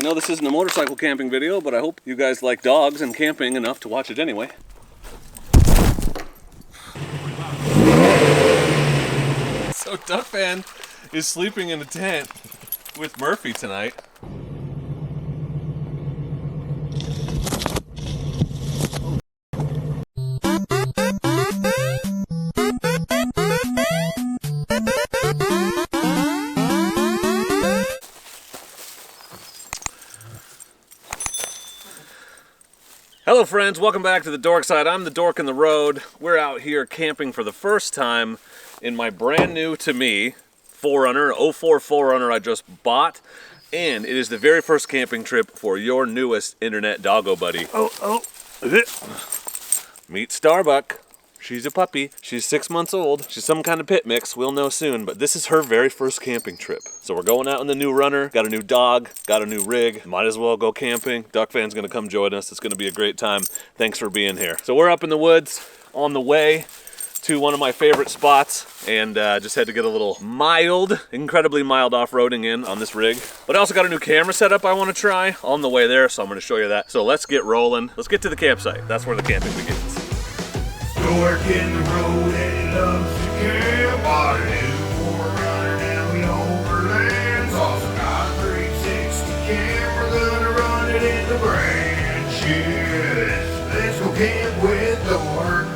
I know this isn't a motorcycle camping video, but I hope you guys like dogs and camping enough to watch it anyway. So Ducfan is sleeping in a tent with Murphy tonight. Hello friends, welcome back to the Dork Side. I'm the Dork in the Road. We're out here camping for the first time in my brand new to me 4Runner, 04 4Runner I just bought. And it is the very first camping trip for your newest internet doggo buddy. Meet Starbuck. She's a puppy. She's 6 months old. She's some kind of pit mix. We'll know soon, but this is her very first camping trip. So we're going out in the new runner. Got a new dog. Got a new rig. Might as well go camping. Ducfan's gonna come join us. It's gonna be a great time. Thanks for being here. So we're up in the woods on the way to one of my favorite spots, and just had to get a little mild, incredibly mild off-roading in on this rig. But I also got a new camera setup I want to try on the way there, so I'm going to show you that. So let's get rolling. Let's get to the campsite. That's where the camping begins. Dork in the road and he loves to camp. Bought a new 4Runner, now we overlands. Also got a 360 camera, gonna run it in the branches. Let's go camp with Dork.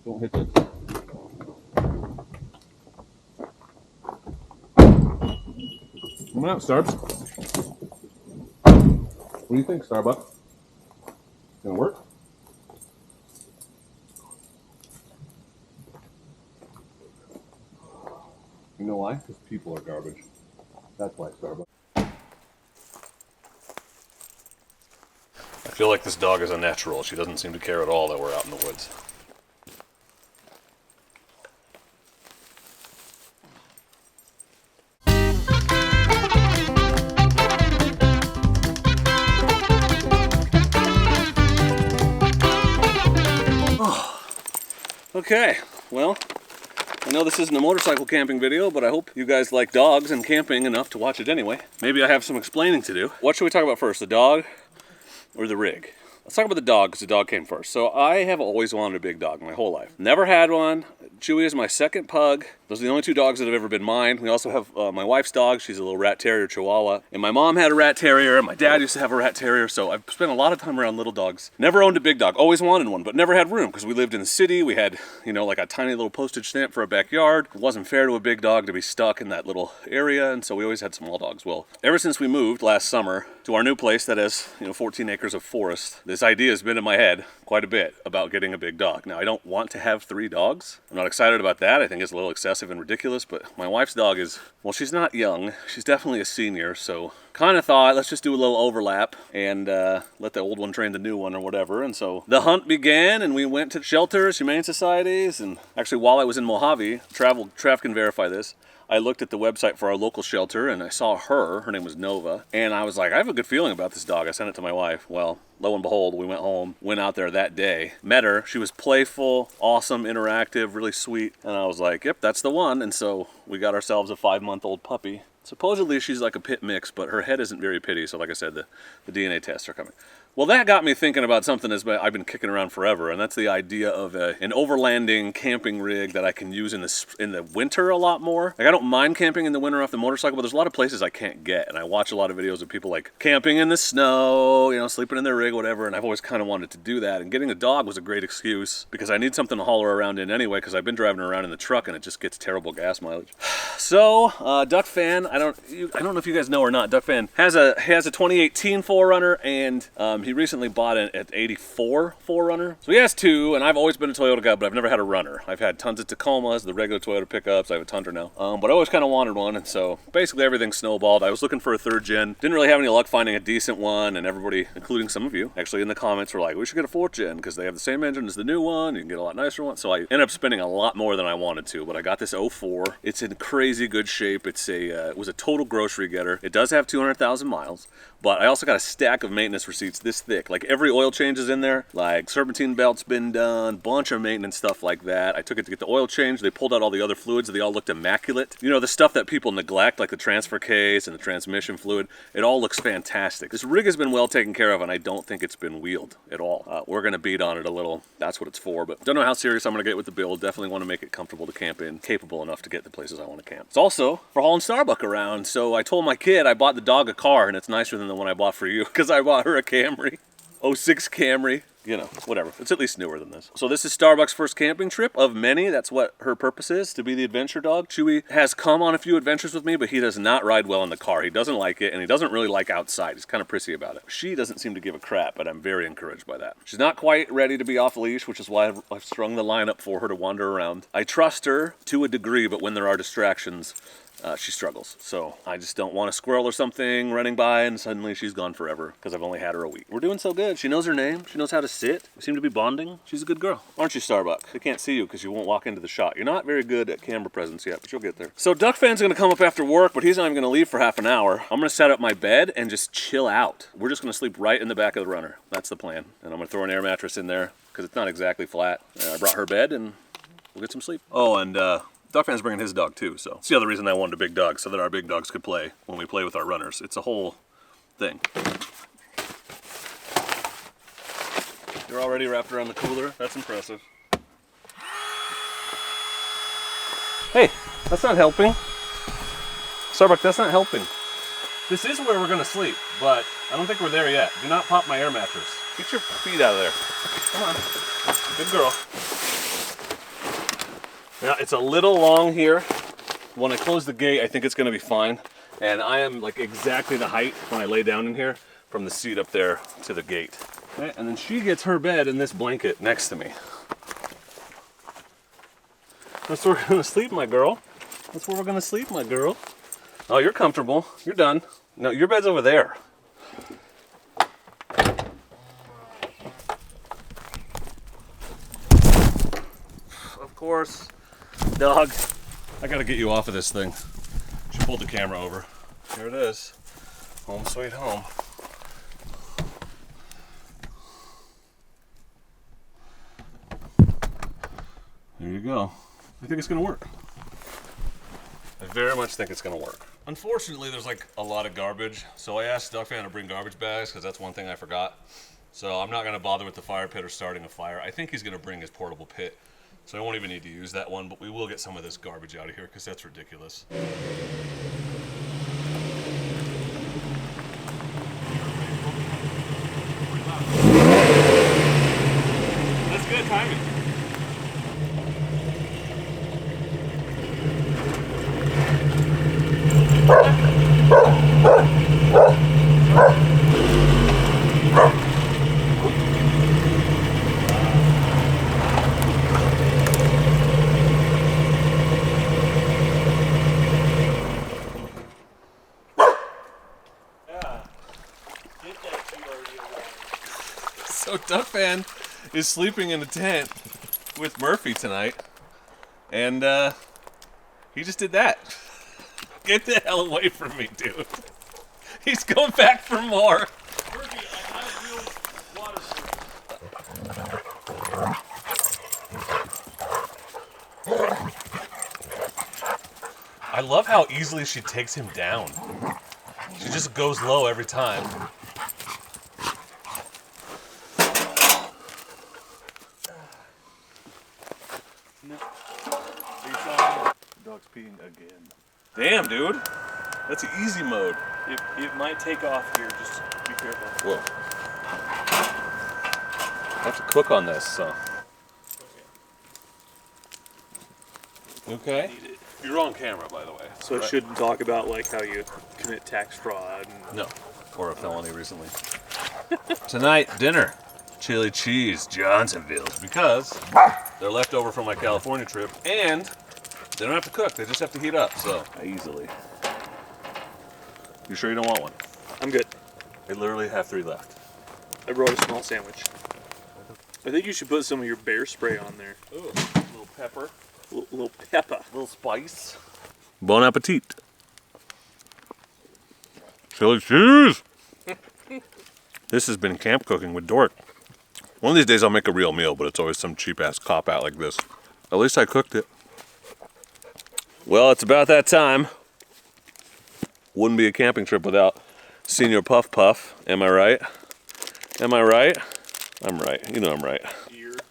Don't hit this. Come on out, Starbs. What do you think, Starbuck? Gonna work? You know why? Because people are garbage. That's why, Starbuck. I feel like this dog is a natural. She doesn't seem to care at all that we're out in the woods. Okay, well, I know this isn't a motorcycle camping video, but I hope you guys like dogs and camping enough to watch it anyway. Maybe I have some explaining to do. What should we talk about first, the dog or the rig? Let's talk about the dog, because the dog came first. So I have always wanted a big dog my whole life. Never had one. Chewy is my second pug. Those are the only two dogs that have ever been mine. We also have my wife's dog. She's a little rat terrier chihuahua. And my mom had a rat terrier, and my dad used to have a rat terrier. So I've spent a lot of time around little dogs. Never owned a big dog. Always wanted one, but never had room, because we lived in the city. We had, you know, like a tiny little postage stamp for a backyard. It wasn't fair to a big dog to be stuck in that little area, and so we always had small dogs. Well, ever since we moved last summer to our new place that has, 14 acres of forest, this idea has been in my head quite a bit about getting a big dog. Now, I don't want to have 3 dogs. I'm not excited about that. I think it's a little excessive and ridiculous, but my wife's dog is, well, she's not young. She's definitely a senior, so kind of thought, let's just do a little overlap and let the old one train the new one or whatever. And so the hunt began, and we went to shelters, humane societies, and actually while I was in Mojave, Trav can verify this, I looked at the website for our local shelter and I saw her name was Nova, and I was like, I have a good feeling about this dog. I sent it to my wife. Well, lo and behold, we went home, went out there that day, met her. She was playful, awesome, interactive, really sweet. And I was like, yep, that's the one. And so we got ourselves a 5-month-old puppy. Supposedly she's like a pit mix, but her head isn't very pitty. So like I said, the DNA tests are coming. Well, that got me thinking about something I've been kicking around forever, and that's the idea of an overlanding camping rig that I can use in the winter a lot more. Like, I don't mind camping in the winter off the motorcycle, but there's a lot of places I can't get, and I watch a lot of videos of people like camping in the snow, you know, sleeping in their rig, whatever, and I've always kind of wanted to do that. And getting a dog was a great excuse because I need something to haul her around in anyway, because I've been driving around in the truck and it just gets terrible gas mileage. So, Ducfan, I don't know if you guys know or not, Ducfan has a 2018 4Runner, and he recently bought an 84 4Runner. So he has two, and I've always been a Toyota guy, but I've never had a runner. I've had tons of Tacomas, the regular Toyota pickups. I have a Tundra now, but I always kind of wanted one, and so basically everything snowballed. I was looking for a third gen, didn't really have any luck finding a decent one, and everybody, including some of you, actually in the comments were like, we should get a fourth gen because they have the same engine as the new one. You can get a lot nicer one. So I ended up spending a lot more than I wanted to, but I got this 04. It's in crazy good shape. It was a total grocery getter. It does have 200,000 miles, but I also got a stack of maintenance receipts this thick. Like, every oil change is in there, like serpentine belt's been done, bunch of maintenance stuff like that. I took it to get the oil change. They pulled out all the other fluids. They all looked immaculate. You know, the stuff that people neglect, like the transfer case and the transmission fluid, it all looks fantastic. This rig has been well taken care of, and I don't think it's been wheeled at all. We're gonna beat on it a little. That's what it's for, but don't know how serious I'm gonna get with the build. Definitely want to make it comfortable to camp in, capable enough to get the places I want to camp. It's also for hauling Starbuck around. So I told my kid I bought the dog a car, and it's nicer than the one I bought for you because I bought her a Camry. 06 Camry, you know, whatever. It's at least newer than this. So this is Starbuck's first camping trip of many. That's what her purpose is, to be the adventure dog. Chewy has come on a few adventures with me, but he does not ride well in the car. He doesn't like it, and he doesn't really like outside. He's kind of prissy about it. She doesn't seem to give a crap, but I'm very encouraged by that. She's not quite ready to be off leash, which is why I've strung the line up for her to wander around. I trust her to a degree, but when there are distractions, she struggles. So I just don't want a squirrel or something running by and suddenly she's gone forever because I've only had her a week. We're doing so good. She knows her name. She knows how to sit. We seem to be bonding. She's a good girl. Aren't you, Starbuck? They can't see you because you won't walk into the shot. You're not very good at camera presence yet, but you'll get there. So Ducfan's gonna come up after work, but he's not even gonna leave for half an hour. I'm gonna set up my bed and just chill out. We're just gonna sleep right in the back of the runner. That's the plan. And I'm gonna throw an air mattress in there because it's not exactly flat. I brought her bed and we'll get some sleep. Oh, and Ducfan's bringing his dog too, so it's the other reason I wanted a big dog, so that our big dogs could play when we play with our runners. It's a whole thing. You're already wrapped around the cooler? That's impressive. Hey, that's not helping. Starbuck, that's not helping. This is where we're gonna sleep, but I don't think we're there yet. Do not pop my air mattress. Get your feet out of there. Come on, good girl. Now, it's a little long here. When I close the gate, I think it's gonna be fine. And I am like exactly the height when I lay down in here from the seat up there to the gate. Okay, and then she gets her bed in this blanket next to me. That's where we're gonna sleep, my girl. That's where we're gonna sleep, my girl. Oh, you're comfortable. You're done. No, your bed's over there. Of course. Dog, I gotta get you off of this thing. She pulled the camera over. Here it is. Home sweet home. There you go. I think it's gonna work. I very much think it's gonna work. Unfortunately, there's like a lot of garbage, so I asked Ducfan to bring garbage bags because that's one thing I forgot. So I'm not gonna bother with the fire pit or starting a fire. I think he's gonna bring his portable pit. So I won't even need to use that one, but we will get some of this garbage out of here because that's ridiculous. That's good timing. So Ducfan is sleeping in a tent with Murphy tonight, and he just did that. Get the hell away from me, dude. He's going back for more. Murphy, I have real water sleep. I love how easily she takes him down. She just goes low every time. dog's peeing again. Damn, dude. That's easy mode. It might take off here. Just be careful. Whoa. I have to cook on this, so. Okay. You're on camera, by the way. So it shouldn't talk about like how you commit tax fraud. And... No. Or a felony recently. Tonight, dinner. Chili cheese Johnsonville's, because they're left over from my California trip, and they don't have to cook, they just have to heat up, so easily. You sure you don't want one? I'm good. I literally have 3 left. I brought a small sandwich. I think you should put some of your bear spray on there. Ooh, a little pepper. Little pepper. A little spice. Bon appetit. Chili cheese! This has been camp cooking with Dork. One of these days I'll make a real meal, but it's always some cheap-ass cop-out like this. At least I cooked it. Well, it's about that time. Wouldn't be a camping trip without Senior Puff Puff. Am I right? Am I right? I'm right. You know I'm right.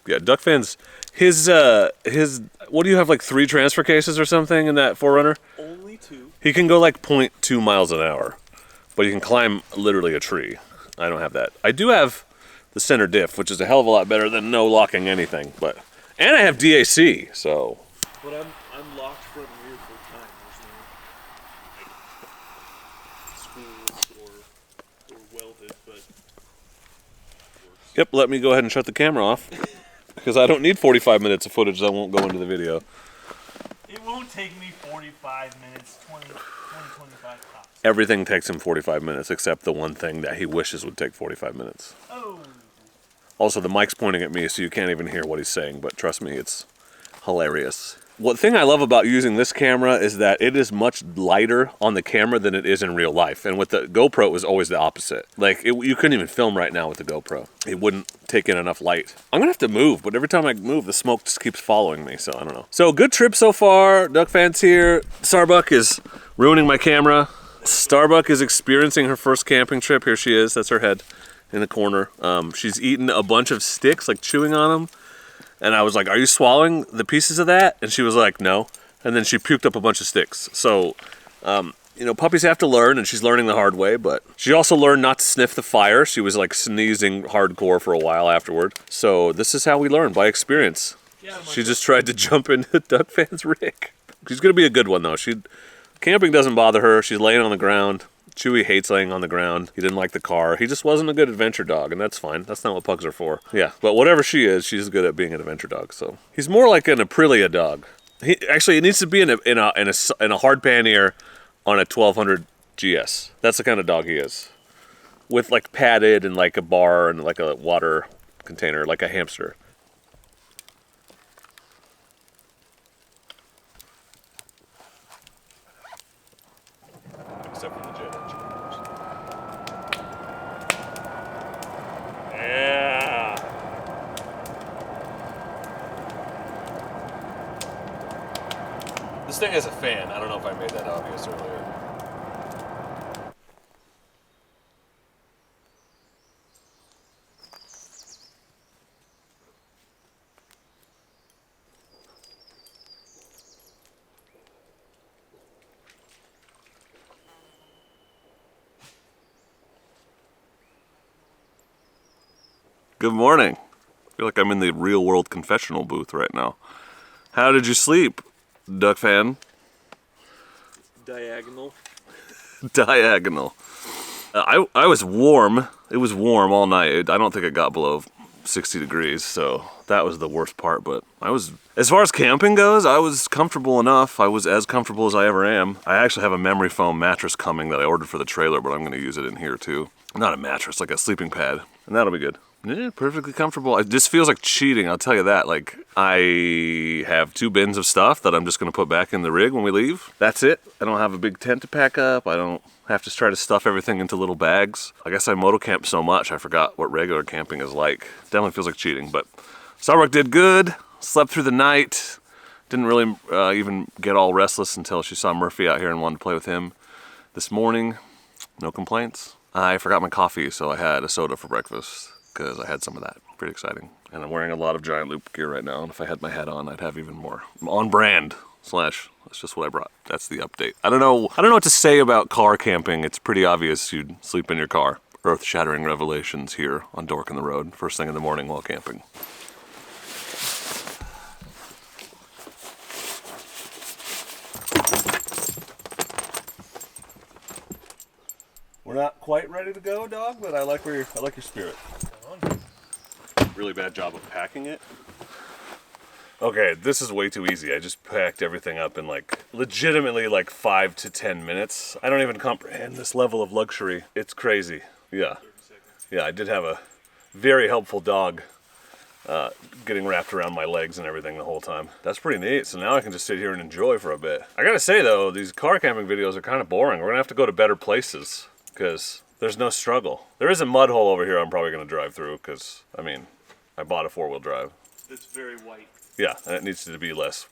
Yeah, Ducfan's his what do you have, like 3 transfer cases or something in that 4Runner? Only 2. He can go like 0.2 miles an hour, but he can climb literally a tree. I don't have that. I do have the center diff, which is a hell of a lot better than no locking anything, and I have DAC, so. But I'm locked front and rear full time. There's no schools or welded, but. Yep, let me go ahead and shut the camera off, because I don't need 45 minutes of footage that won't go into the video. It won't take me 45 minutes, 25 tops. Everything takes him 45 minutes, except the one thing that he wishes would take 45 minutes. Oh. Also, the mic's pointing at me, so you can't even hear what he's saying, but trust me, it's hilarious. One thing I love about using this camera is that it is much lighter on the camera than it is in real life. And with the GoPro, it was always the opposite. Like, you couldn't even film right now with the GoPro. It wouldn't take in enough light. I'm gonna have to move, but every time I move, the smoke just keeps following me, so I don't know. So, good trip so far. Ducfan's here. Starbuck is ruining my camera. Starbuck is experiencing her first camping trip. Here she is, that's her head in the corner. She's eaten a bunch of sticks, like chewing on them. And I was like, are you swallowing the pieces of that? And she was like, no. And then she puked up a bunch of sticks. So, you know, puppies have to learn, and she's learning the hard way, but she also learned not to sniff the fire. She was like sneezing hardcore for a while afterward. So this is how we learn, by experience. Yeah, she just tried to jump into Ducfan's rig. She's gonna be a good one though. Camping doesn't bother her. She's laying on the ground. Chewy hates laying on the ground. He didn't like the car. He just wasn't a good adventure dog, and that's fine. That's not what pugs are for. Yeah, but whatever she is, she's good at being an adventure dog. So he's more like an Aprilia dog. He needs to be in a hard pannier on a 1200 GS. That's the kind of dog he is, with like padded and like a bar and like a water container, like a hamster. Except for the jet engine. Yeah. This thing has a fan. I don't know if I made that obvious earlier. Good morning. I feel like I'm in the real world confessional booth right now. How did you sleep, Ducfan? Diagonal. Diagonal. I was warm. It was warm all night. I don't think it got below 60 degrees, so that was the worst part. But as far as camping goes, I was comfortable enough. I was as comfortable as I ever am. I actually have a memory foam mattress coming that I ordered for the trailer, but I'm going to use it in here too. Not a mattress, like a sleeping pad, and that'll be good. Yeah, perfectly comfortable. It just feels like cheating, I'll tell you that. Like, I have 2 bins of stuff that I'm just gonna put back in the rig when we leave. That's it. I don't have a big tent to pack up. I don't have to try to stuff everything into little bags. I guess I moto camp so much, I forgot what regular camping is like. Definitely feels like cheating, but Starbuck did good. Slept through the night. Didn't really even get all restless until she saw Murphy out here and wanted to play with him. This morning, no complaints. I forgot my coffee, so I had a soda for breakfast, because I had some of that. Pretty exciting. And I'm wearing a lot of giant loop gear right now, and if I had my hat on, I'd have even more. I'm on brand. Slash, that's just what I brought. That's the update. I don't know what to say about car camping. It's pretty obvious you'd sleep in your car. Earth-shattering revelations here on Dork and the Road, first thing in the morning while camping. We're not quite ready to go, dog, but I like your spirit. Really bad job of packing it. Okay, this is way too easy. I just packed everything up in legitimately 5 to 10 minutes. I don't even comprehend this level of luxury. It's crazy. Yeah. Yeah, I did have a very helpful dog getting wrapped around my legs and everything the whole time. That's pretty neat. So now I can just sit here and enjoy for a bit. I gotta say though, these car camping videos are kind of boring. We're gonna have to go to better places because there's no struggle. There is a mud hole over here I'm probably gonna drive through because, I mean, I bought a 4-wheel drive. It's very white. Yeah, and it needs to be less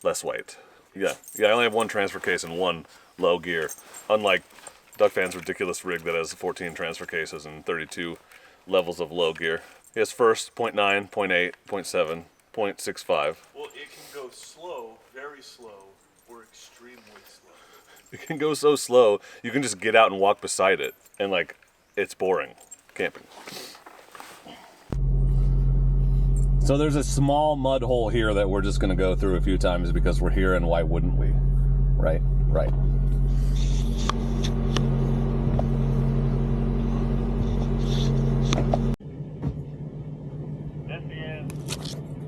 white. Yeah, I only have one transfer case and one low gear. Unlike Ducfan's ridiculous rig that has 14 transfer cases and 32 levels of low gear. He has first, 0.9, 0.8, 0.7, 0.65. Well, it can go slow, very slow, or extremely slow. It can go so slow, you can just get out and walk beside it. And it's boring camping. So there's a small mud hole here that we're just gonna go through a few times because we're here and why wouldn't we? Right. At the end,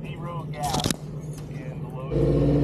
0 gas in the load.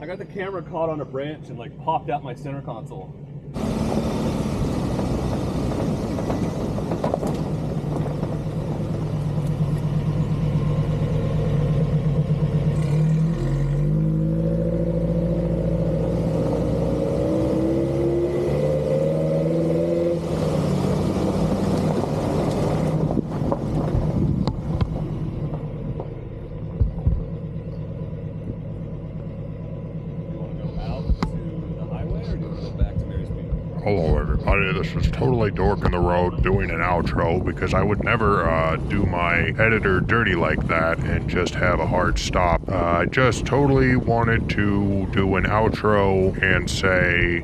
I got the camera caught on a branch and popped out my center console. Hello everybody, this is totally Dork on the Road doing an outro because I would never do my editor dirty like that and just have a hard stop. I just totally wanted to do an outro and say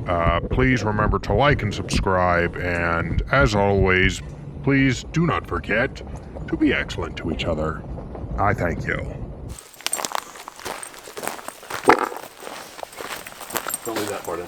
please remember to like and subscribe, and as always, please do not forget to be excellent to each other. I thank you. Don't leave that part in.